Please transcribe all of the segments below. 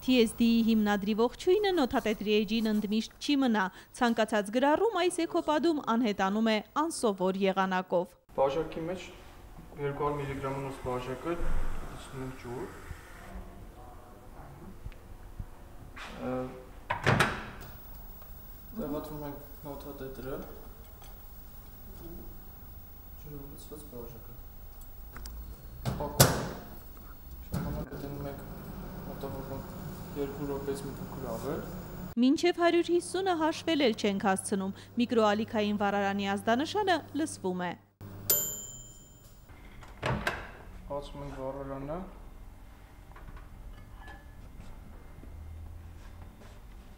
TSD-ի հիմնադրի ողջույնը նոթատետրի էջին ընդմիշտ չի մնա, ցանկացած գրառում այս էքոպադում անհետանում է անսովոր եղանակով։ Բաժակի մեջ 200 մգ-ից բաժակը դնում ենք ջուր։ Տեղադրում ենք նոթատետրը։ Ջուրով լցված բաժակը։ Պակում։ Ժամանակը դնում ենք մոտավորապես 2 րոպեից մի փոքր ավել։ Մինչև 150-ը հաշվել էլ չենք հասցնում, միկրոալիքային վառարանի ազդանշանը լսվում է։ Բացում ենք վառարանը։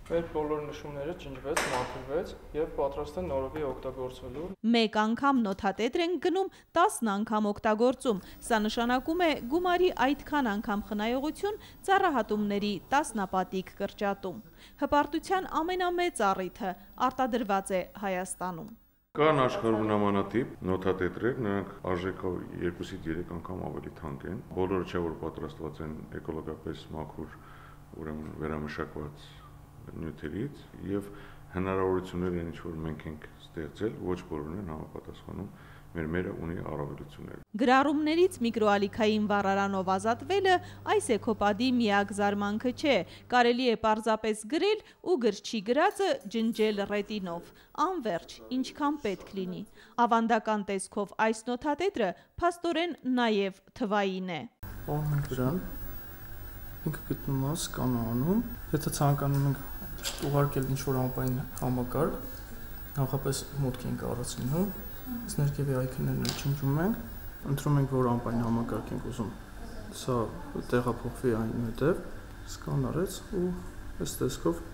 Մեր բոլոր նշումները ջնջվեց, մաքրվեց և պատրաստ են նորովի օգտագործելու։ Մեկ անգամ նոթատետր ենք գնում, 10 անգամ օգտագործում։ Սա նշանակում է գումարի այդքան անգամ խնայողություն ծառահատումների տասնապատիկ կրճատում։ Հպարտության ամենամեծ առիթը արտադրված է Հայաստանում։ Կան աշխարհում նմանատիպ նոթատետրեր, նրանք արժեքով 2-ից 3 անգամ ավելի թանկ են։ Բոլորը չէ որ պատրաստված են էկոլոգիապես մաքուր, ուրեմն վերամշակված նյութերից եւ հնարավորություններ են ինչ որ մենք ենք ստեղծել, ոչ բոլորն են համապատասխանում մեր մերը ունի առավելություններ։ Գրառումներից միկրոալիքային վառարանով ազատվելը այս էքոպադի միակ զարմանքը չէ, կարելի է պարզապես գրել ու գրչի գրածը ջնջել ռետինով, անվերջ, ինչքան պետք լինի։ Ավանդական տեսքով այս նոթատետրը փաստորեն նաև թվային է։ Պահում ենք դրան, ինքը գտնում է սկանանում, եթե ցանկանում ենք ուղարկել ինչ-որ անպայն համակարգ, նախապես մուտք ենք առաջանում, ըստ ներքևի այքոններն ջնջում ենք, ընտրում ենք, որ անպայն համակարգ ենք ուզում, սա տեղափոխվի այնուհետև, սկան արեց ու այս տեսքով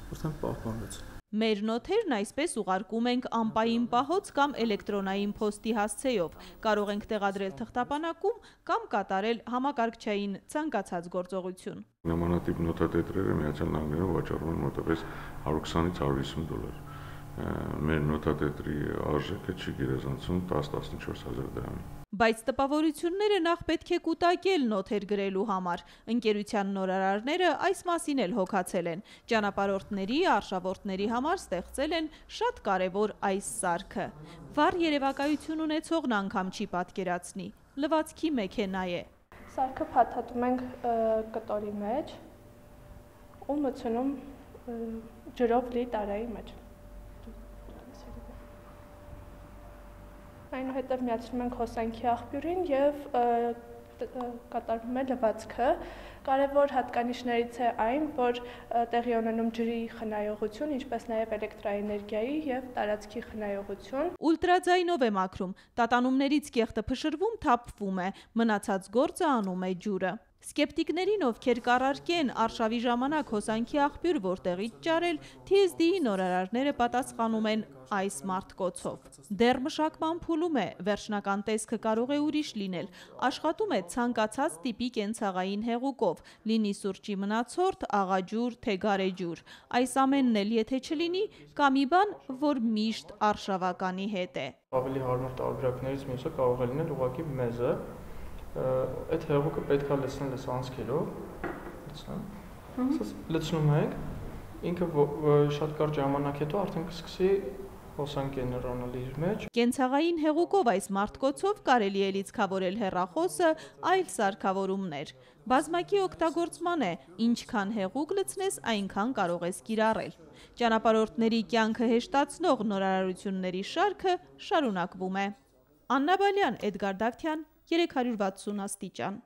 արդեն պահպանվեց։ Մեր նոթերն այսպես ուղարկում ենք անպային պահոց կամ էլեկտրոնային փոստի հասցեով, կարող ենք տեղադրել թղթապանակում կամ կատարել համակարգչային ցանկացած գործողություն։ Նմանատիպ նոթատետրերը Միացյալ Նահանգներում վաճառվում են մոտավորապես 120-ից 150 դոլար։ Մեր նոթատետրի արժեքը չի գերազանցում 10-14 հազար դրամի։ Բայց տպավորությունները նախ պետք է կուտակել նոթեր գրելու համար։ Ընկերության նորարարները այս մասին էլ հոգացել են։ Ճանապարհորդների, արշավորդների համար ստեղծել են շատ կարևոր այս սարքը։ Վառ երևակայություն ունեցողն անգամ չի պատկերացնի։ Լվացքի մեքենա է։ Սարքը փաթաթում ենք կտորի մեջ ու մտցնում ջրով լի տարայի մեջ։ Այնուհետև միացնում ենք հոսանքի աղբյուրին և կատարվում է լվացքը։ Կարևոր հատկանիշներից է այն, որ տեղի ունենում ջրի խնայողություն, ինչպես նաև էլեկտրաէներգիայի և տարածքի խնայողություն։ Ուլտրաձայնով է մաքրում, տատանումներից կեղտը փշրվում, թափվում է, մնացած գործը անում է ջուրը։ Սկեպտիկներին, ովքեր կառարկեն արշավի ժամանակ հոսանքի աղբյուր որտեղից ճարել, TSD-ի նորարարները պատասխանում են այս մարտկոցով։ Դեռ մշակման փուլում է, վերջնական տեսքը կարող է ուրիշ լինել, աշխատում է ցանկացած տիպի կենցաղային հեղուկով, լինի սուրճի մնացորդ, աղաջուր, թե գարեջուր։ Այս ամենն էլ եթե չլինի, կա մի բան, որ միշտ արշավականի հետ է։ Ավելի հարմար տարբերակներից մյուսը կարող է լինել ուղղակի մեզը։ Այդ հեղուկը պետք է լցնել անցքերով, լցնում ենք, ինքը շատ կարճ ժամանակ հետո արդեն կսկսի հոսանք էներանալ իր մեջ։ Կենցաղային հեղուկով այս մարտկոցով կարելի է լիցքավորել հեռախոսը, այլ սարքավորումներ։ Բազմակի օգտագործման է, ինչքան հեղուկ լցնես, այնքան կարող ես կիրառել։ Ճանապարհորդների կյանքը հեշտացնող նորարարությունների շարքը շարունակվում է։ Աննա Բալյան, Էդգար Դավթյան, 360 աստիճան։